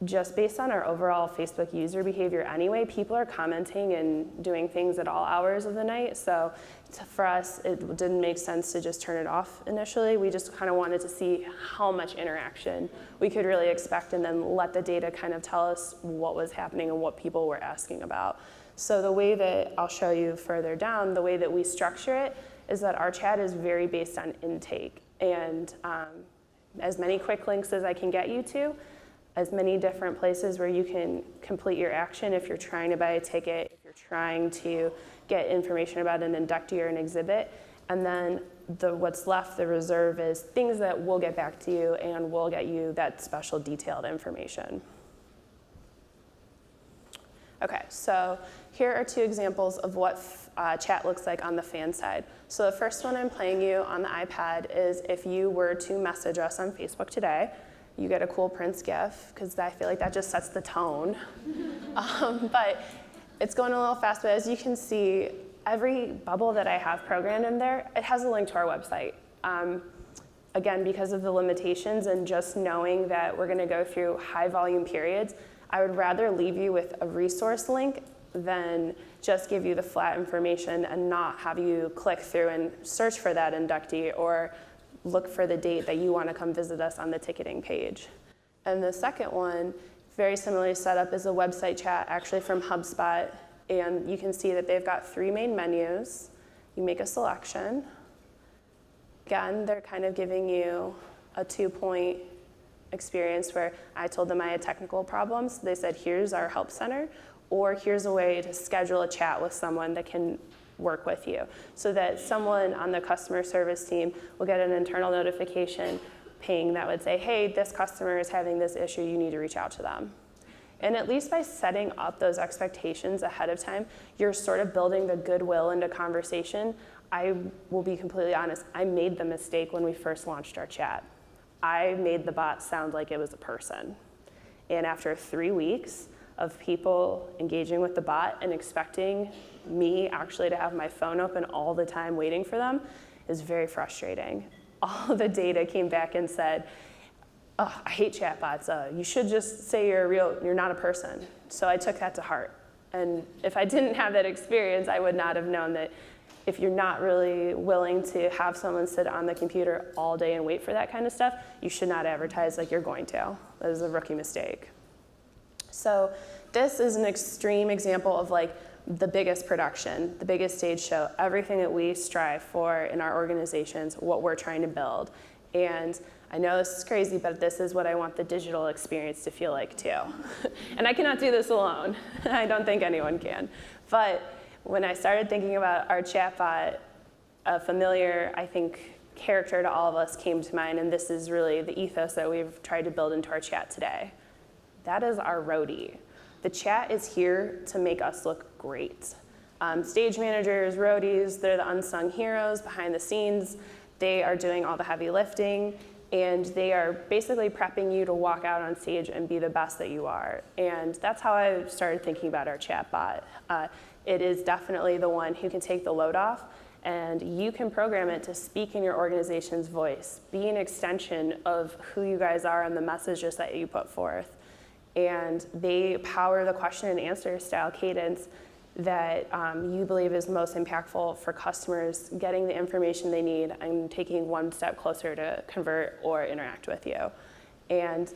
Just based on our overall Facebook user behavior anyway, people are commenting and doing things at all hours of the night. So for us, it didn't make sense to just turn it off initially. We just kind of wanted to see how much interaction we could really expect and then let the data kind of tell us what was happening and what people were asking about. So the way that I'll show you further down, the way that we structure it is that our chat is very based on intake. And as many quick links as I can get you to, as many different places where you can complete your action if you're trying to buy a ticket, if you're trying to get information about an inductee or an exhibit. And then what's left, the reserve, is things that we'll get back to you and we'll get you that special detailed information. Okay, so here are two examples of what chat looks like on the fan side. So the first one I'm playing you on the iPad is if you were to message us on Facebook today, you get a cool Prince GIF, because I feel like that just sets the tone. But it's going a little fast, but as you can see, every bubble that I have programmed in there, it has a link to our website. Again, because of the limitations and just knowing that we're gonna go through high volume periods, I would rather leave you with a resource link than just give you the flat information and not have you click through and search for that inductee or look for the date that you want to come visit us on the ticketing page. And the second one, very similarly set up, is a website chat actually from HubSpot. And you can see that they've got 3 main menus. You make a selection. Again, they're kind of giving you a 2-point experience where I told them I had technical problems. They said, here's our help center, or here's a way to schedule a chat with someone that can work with you, so that someone on the customer service team will get an internal notification ping that would say, hey, this customer is having this issue, you need to reach out to them. And at least by setting up those expectations ahead of time, you're sort of building the goodwill into conversation. I will be completely honest, I made the mistake when we first launched our chat. I made the bot sound like it was a person. And after 3 weeks of people engaging with the bot and expecting me actually to have my phone open all the time waiting for them is very frustrating. All of the data came back and said, oh, I hate chatbots. You should just say you're not a person. So I took that to heart. And if I didn't have that experience, I would not have known that if you're not really willing to have someone sit on the computer all day and wait for that kind of stuff, you should not advertise like you're going to. That is a rookie mistake. So this is an extreme example of like the biggest production, the biggest stage show, everything that we strive for in our organizations, what we're trying to build. And I know this is crazy, but this is what I want the digital experience to feel like too. And I cannot do this alone. I don't think anyone can. But when I started thinking about our chatbot, a familiar, I think, character to all of us came to mind, and this is really the ethos that we've tried to build into our chat today. That is our roadie. The chat is here to make us look great. Stage managers, roadies, they're the unsung heroes behind the scenes. They are doing all the heavy lifting, and they are basically prepping you to walk out on stage and be the best that you are. And that's how I started thinking about our chatbot. It is definitely the one who can take the load off, and you can program it to speak in your organization's voice, be an extension of who you guys are and the messages that you put forth. And they power the question and answer style cadence that you believe is most impactful for customers getting the information they need and taking one step closer to convert or interact with you. And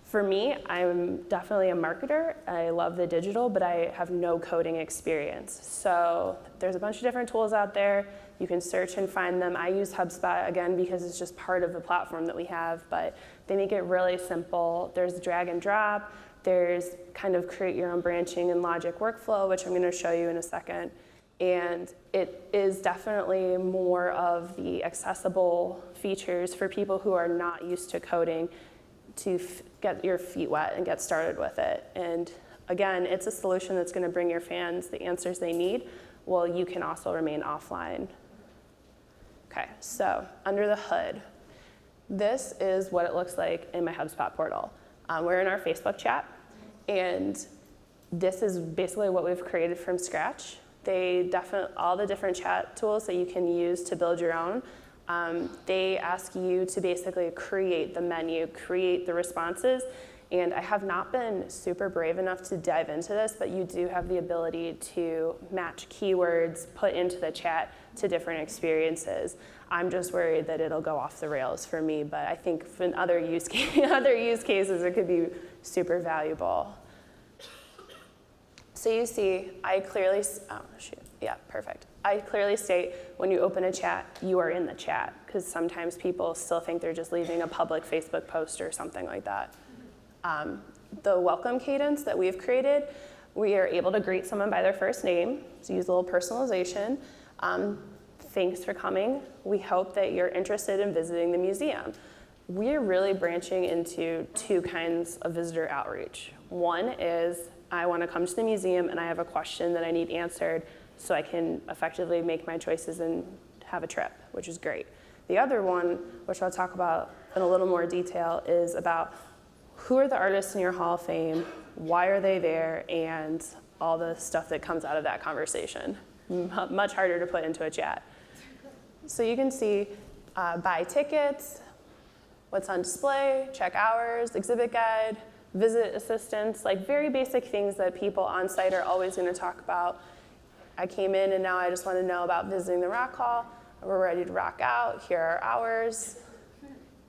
for me, I'm definitely a marketer. I love the digital, but I have no coding experience. So there's a bunch of different tools out there. You can search and find them. I use HubSpot, again, because it's just part of the platform that we have, but they make it really simple. There's drag and drop. There's kind of create your own branching and logic workflow, which I'm going to show you in a second. And it is definitely more of the accessible features for people who are not used to coding to get your feet wet and get started with it. And again, it's a solution that's going to bring your fans the answers they need, while you can also remain offline. Okay, so under the hood, this is what it looks like in my HubSpot portal. We're in our Facebook chat, and this is basically what we've created from scratch. All the different chat tools that you can use to build your own, they ask you to basically create the menu, create the responses, and I have not been super brave enough to dive into this, but you do have the ability to match keywords put into the chat to different experiences. I'm just worried that it'll go off the rails for me, but I think in other use cases, it could be super valuable. So you see, I clearly state when you open a chat, you are in the chat, because sometimes people still think they're just leaving a public Facebook post or something like that. The welcome cadence that we've created, we are able to greet someone by their first name, so use a little personalization. Thanks for coming. We hope that you're interested in visiting the museum. We're really branching into two kinds of visitor outreach. One is, I want to come to the museum and I have a question that I need answered so I can effectively make my choices and have a trip, which is great. The other one, which I'll talk about in a little more detail, is about who are the artists in your Hall of Fame, why are they there, and all the stuff that comes out of that conversation. Much harder to put into a chat. So you can see buy tickets, what's on display, check hours, exhibit guide, visit assistance, like very basic things that people on site are always going to talk about. I came in and now I just want to know about visiting the Rock Hall. We're ready to rock out. Here are hours.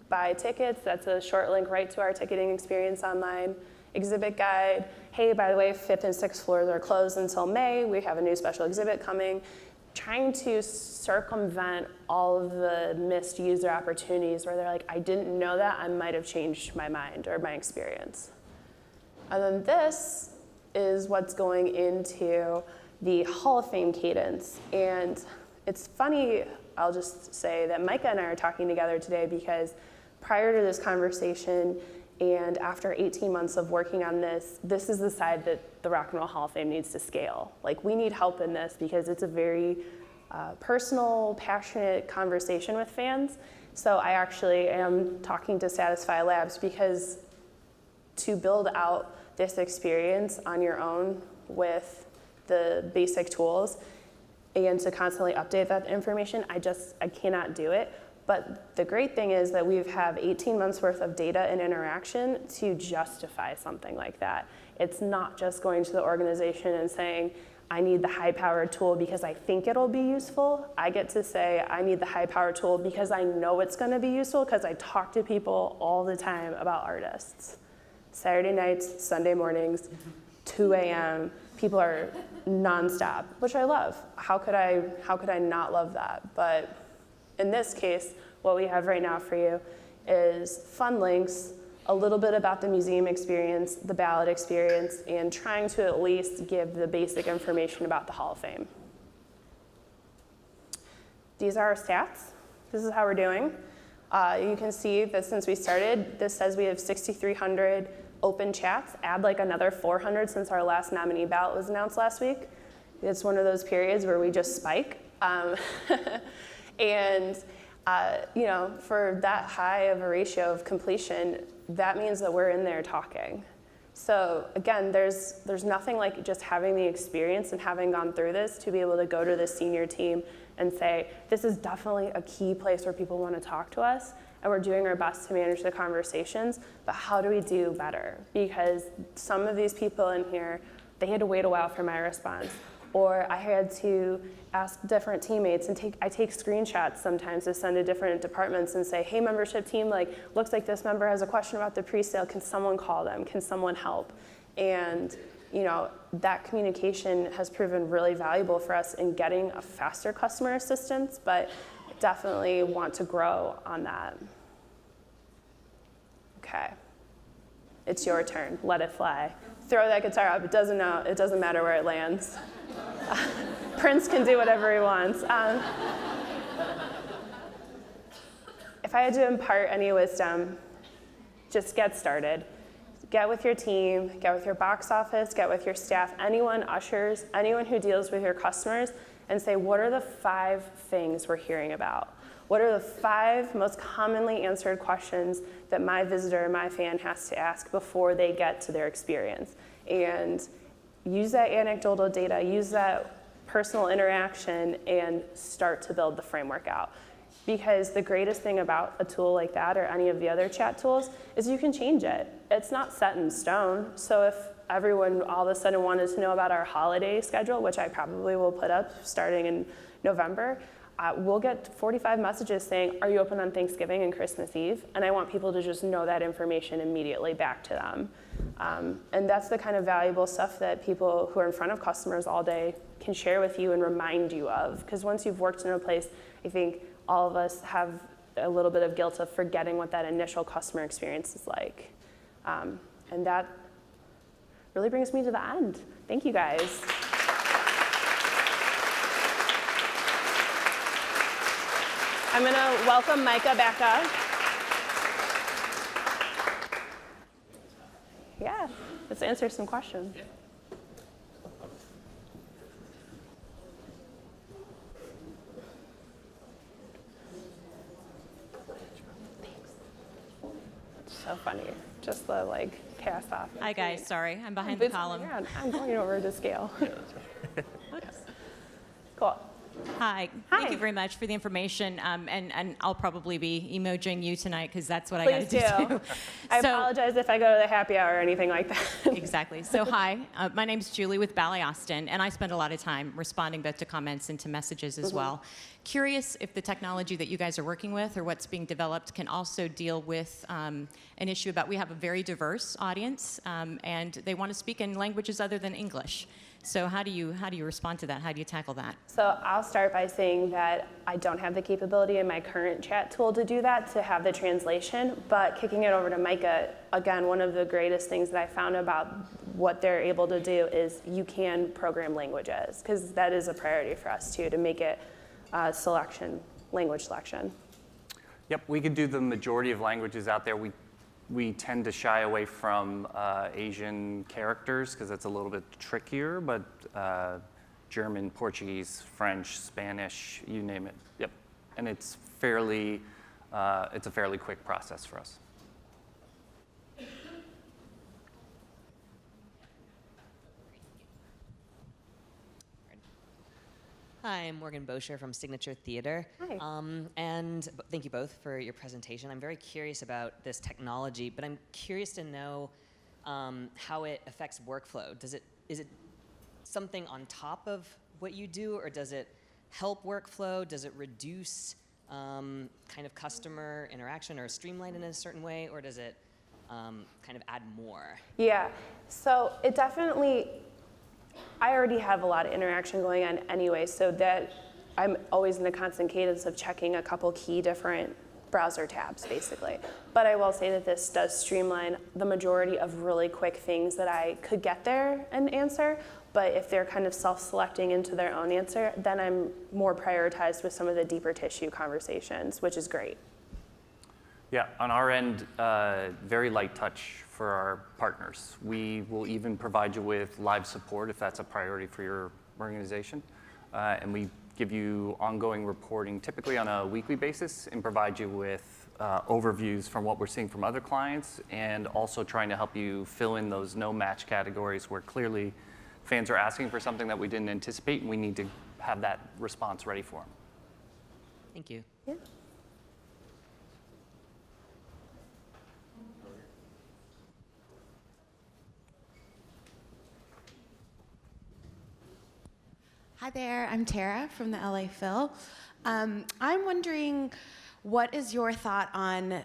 Buy tickets. That's a short link right to our ticketing experience online. Exhibit guide. Hey, by the way, 5th and 6th floors are closed until May. We have a new special exhibit coming. Trying to circumvent all of the missed user opportunities where they're like, I didn't know that, I might have changed my mind or my experience. And then this is what's going into the Hall of Fame cadence. And it's funny, I'll just say that Micah and I are talking together today because prior to this conversation and after 18 months of working on this, this is the side that the Rock and Roll Hall of Fame needs to scale. Like, we need help in this because it's a very personal, passionate conversation with fans. So I actually am talking to Satisfy Labs because to build out this experience on your own with the basic tools and to constantly update that information, I cannot do it. But the great thing is that we have 18 months worth of data and interaction to justify something like that. It's not just going to the organization and saying, I need the high-powered tool because I think it'll be useful. I get to say, I need the high-powered tool because I know it's going to be useful because I talk to people all the time about artists. Saturday nights, Sunday mornings, 2 a.m., people are nonstop, which I love. How could I not love that? But in this case, what we have right now for you is fun links, a little bit about the museum experience, the ballot experience, and trying to at least give the basic information about the Hall of Fame. these are our stats. This is how we're doing. You can see that since we started, this says we have 6,300 open chats. Add like another 400 since our last nominee ballot was announced last week. It's one of those periods where we just spike. And for that high of a ratio of completion, that means that we're in there talking. So again, there's nothing like just having the experience and having gone through this to be able to go to the senior team and say, this is definitely a key place where people want to talk to us, and we're doing our best to manage the conversations, but how do we do better? Because some of these people in here, they had to wait a while for my response. Or I had to ask different teammates, and I take screenshots sometimes to send to different departments and say, hey, membership team, looks like this member has a question about the pre-sale. Can someone call them? Can someone help? And that communication has proven really valuable for us in getting a faster customer assistance, but definitely want to grow on that. Okay, it's your turn. Let it fly. Throw that guitar up. It doesn't matter where it lands. Prince can do whatever he wants. If I had to impart any wisdom, just get started. Get with your team, get with your box office, get with your staff, anyone, ushers, anyone who deals with your customers, and say, what are the 5 things we're hearing about? What are the 5 most commonly answered questions that my visitor, my fan has to ask before they get to their experience? And use that anecdotal data, use that personal interaction, and start to build the framework out. Because the greatest thing about a tool like that or any of the other chat tools is you can change it. It's not set in stone. So if everyone all of a sudden wanted to know about our holiday schedule, which I probably will put up starting in November, we'll get 45 messages saying, are you open on Thanksgiving and Christmas Eve? And I want people to just know that information immediately back to them. And that's the kind of valuable stuff that people who are in front of customers all day can share with you and remind you of. Because once you've worked in a place, I think all of us have a little bit of guilt of forgetting what that initial customer experience is like. And that really brings me to the end. Thank you guys. I'm gonna welcome Micah back up. Yeah, let's answer some questions. So funny, just the pass off. Hi guys, sorry, I'm behind the column. I'm going over to scale. Cool. Hi, thank you very much for the information, and I'll probably be emojiing you tonight because that's what Please I got to do. I apologize if I go to the happy hour or anything like that. Exactly. So hi, my name's Julie with Ballet Austin, and I spend a lot of time responding both to comments and to messages as well. Curious if the technology that you guys are working with or what's being developed can also deal with an issue about we have a very diverse audience, and they want to speak in languages other than English. So how do you respond to that? How do you tackle that? So I'll start by saying that I don't have the capability in my current chat tool to do that, to have the translation, but kicking it over to Micah, again, one of the greatest things that I found about what they're able to do is you can program languages, because that is a priority for us too, to make it language selection. Yep, we could do the majority of languages out there. We tend to shy away from Asian characters because it's a little bit trickier, but German, Portuguese, French, Spanish, you name it. Yep, and it's a fairly quick process for us. Hi, I'm Morgan Bosher from Signature Theater. Hi. And thank you both for your presentation. I'm very curious about this technology, but I'm curious to know how it affects workflow. Is it something on top of what you do, or does it help workflow? Does it reduce kind of customer interaction or streamline it in a certain way, or does it kind of add more? Yeah, so it definitely, I already have a lot of interaction going on anyway, so that I'm always in a constant cadence of checking a couple key different browser tabs, basically. But I will say that this does streamline the majority of really quick things that I could get there and answer. But if they're kind of self-selecting into their own answer, then I'm more prioritized with some of the deeper tissue conversations, which is great. Yeah, on our end, very light touch for our partners. We will even provide you with live support if that's a priority for your organization. And we give you ongoing reporting, typically on a weekly basis, and provide you with overviews from what we're seeing from other clients, and also trying to help you fill in those no match categories where clearly fans are asking for something that we didn't anticipate, and we need to have that response ready for them. Thank you. Yeah. Hi there, I'm Tara from the LA Phil. I'm wondering, what is your thought on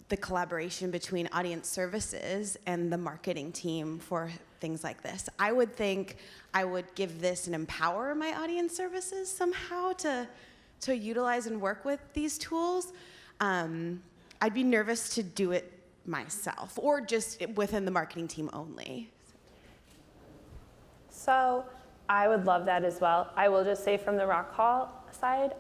the collaboration between audience services and the marketing team for things like this? I would think I would give this and empower my audience services somehow to utilize and work with these tools. I'd be nervous to do it myself, or just within the marketing team only. So I would love that as well. I will just say from the Rock Hall side,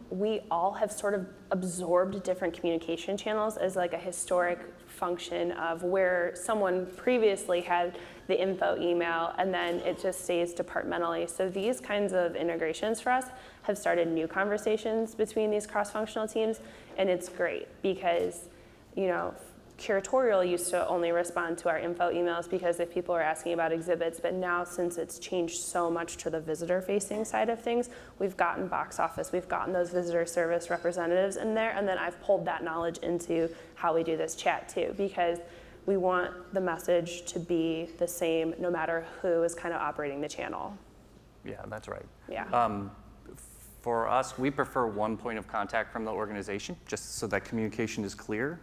we all have sort of absorbed different communication channels as like a historic function of where someone previously had the info email and then it just stays departmentally. So these kinds of integrations for us have started new conversations between these cross-functional teams, and it's great because, you know, curatorial used to only respond to our info emails because if people are asking about exhibits, but now since it's changed so much to the visitor-facing side of things, we've gotten box office, we've gotten those visitor service representatives in there, and then I've pulled that knowledge into how we do this chat too, because we want the message to be the same no matter who is kind of operating the channel. Yeah, that's right. Yeah. For us, we prefer one point of contact from the organization, just so that communication is clear.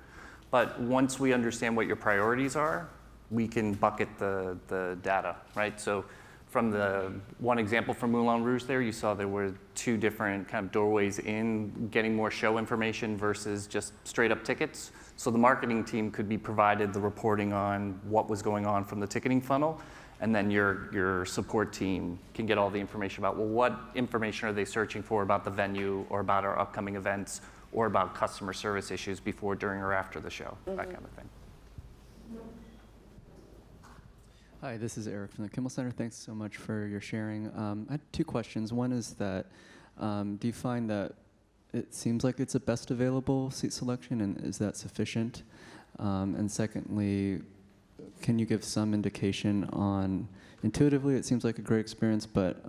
But once we understand what your priorities are, we can bucket the data, right? So from the one example from Moulin Rouge there, you saw there were two different kind of doorways in getting more show information versus just straight up tickets. So the marketing team could be provided the reporting on what was going on from the ticketing funnel, and then your support team can get all the information about, well, what information are they searching for about the venue or about our upcoming events, or about customer service issues before, during, or after the show, that kind of thing. Hi, this is Eric from the Kimmel Center. Thanks so much for your sharing. I had two questions. One is that, do you find that it seems like it's a best available seat selection, and is that sufficient? And secondly, can you give some indication on, intuitively it seems like a great experience, but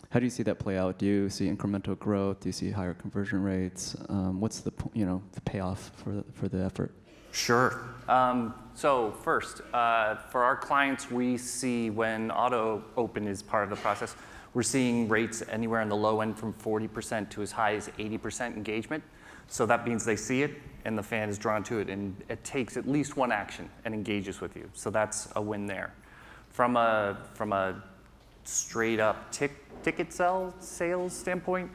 how do you see that play out? Do you see incremental growth? Do you see higher conversion rates? What's the the payoff for the effort? Sure. So first, for our clients, we see when auto open is part of the process, we're seeing rates anywhere on the low end from 40% to as high as 80% engagement. So that means they see it and the fan is drawn to it, and it takes at least one action and engages with you. So that's a win there. From a straight up ticket sales standpoint,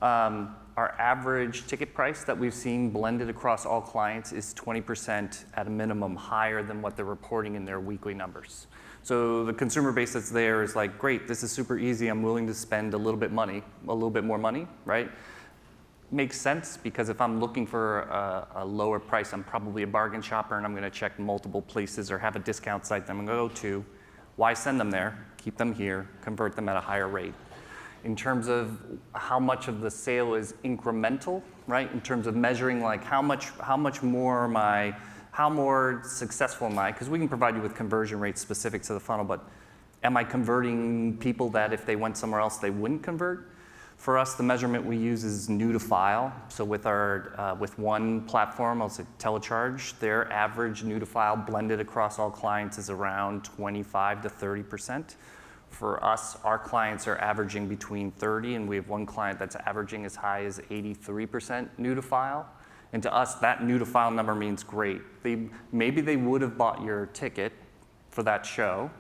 our average ticket price that we've seen blended across all clients is 20% at a minimum higher than what they're reporting in their weekly numbers. So the consumer base that's there is like, great, this is super easy, I'm willing to spend a little bit more money, right? Makes sense, because if I'm looking for a lower price, I'm probably a bargain shopper and I'm gonna check multiple places or have a discount site that I'm gonna go to. Why send them there? Keep them here, convert them at a higher rate. In terms of how much of the sale is incremental, right? In terms of measuring like how more successful am I? Because we can provide you with conversion rates specific to the funnel, but am I converting people that if they went somewhere else, they wouldn't convert? For us, the measurement we use is new to file. So with one platform, I'll say Telecharge, their average new to file blended across all clients is around 25 to 30%. For us, our clients are averaging between 30, and we have one client that's averaging as high as 83% new to file. And to us, that new to file number means great. Maybe they would have bought your ticket for that show,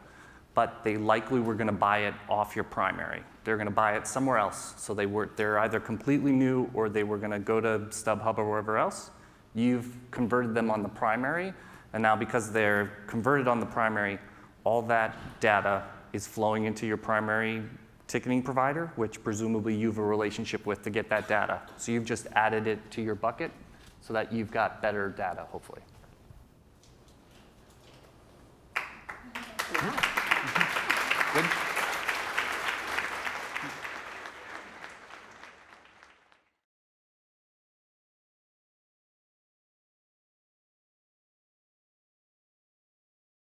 but they likely were gonna buy it off your primary. they're going to buy it somewhere else. So they're either completely new or they were going to go to StubHub or wherever else. You've converted them on the primary, and now because they're converted on the primary, all that data is flowing into your primary ticketing provider, which presumably you have a relationship with to get that data. So you've just added it to your bucket so that you've got better data, hopefully.